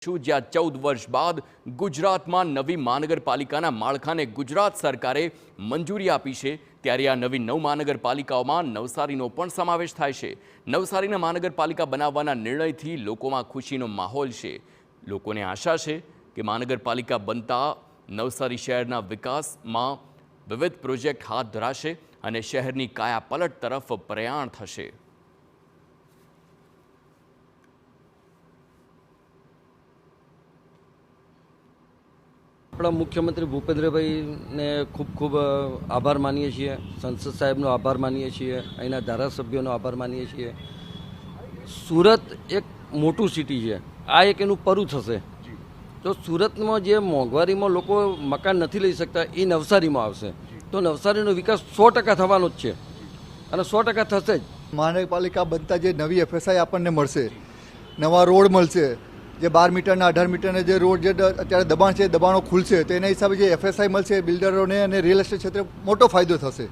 જ્યાં 14 વર્ષ બાદ ગુજરાતમાં નવી મહાનગરપાલિકાના માળખાને ગુજરાત સરકારે મંજૂરી આપી છે ત્યારે આ નવી 9 મહાનગરપાલિકાઓમાં નવસારીનો પણ સમાવેશ થાય છે। નવસારીને મહાનગરપાલિકા બનાવવાના નિર્ણયથી લોકોમાં ખુશીનો માહોલ છે। લોકોને આશા છે કે મહાનગરપાલિકા બનતા નવસારી શહેરના વિકાસમાં વિવિધ પ્રોજેક્ટ હાથ ધરાશે અને શહેરની કાયાપલટ તરફ પ્રયાણ થશે। આપણા મુખ્યમંત્રી ભૂપેન્દ્રભાઈને ખૂબ ખૂબ આભાર માનીએ છીએ, સંસદ સાહેબનો આભાર માનીએ છીએ, અહીંના ધારાસભ્યોનો આભાર માનીએ છીએ। સુરત એક મોટું સિટી છે, આ એક એનું પરું થશે। તો સુરતમાં જે મોંઘવારીમાં લોકો મકાન નથી લઈ શકતા એ નવસારીમાં આવશે, તો નવસારીનો વિકાસ 100% થવાનો જ છે અને 100% થશે જ। મહાનગરપાલિકા બનતા જે નવી એફએસઆઈ આપણને મળશે, નવા રોડ મળશે, જે 12 મીટરના 18 મીટરના જે રોડ જે અત્યારે દબાણ છે દબાણો ખુલશે, તો એના હિસાબે જે એફએસઆઈ મળશે બિલ્ડરોને અને રિયલ એસ્ટેટ ક્ષેત્રે મોટો ફાયદો થશે।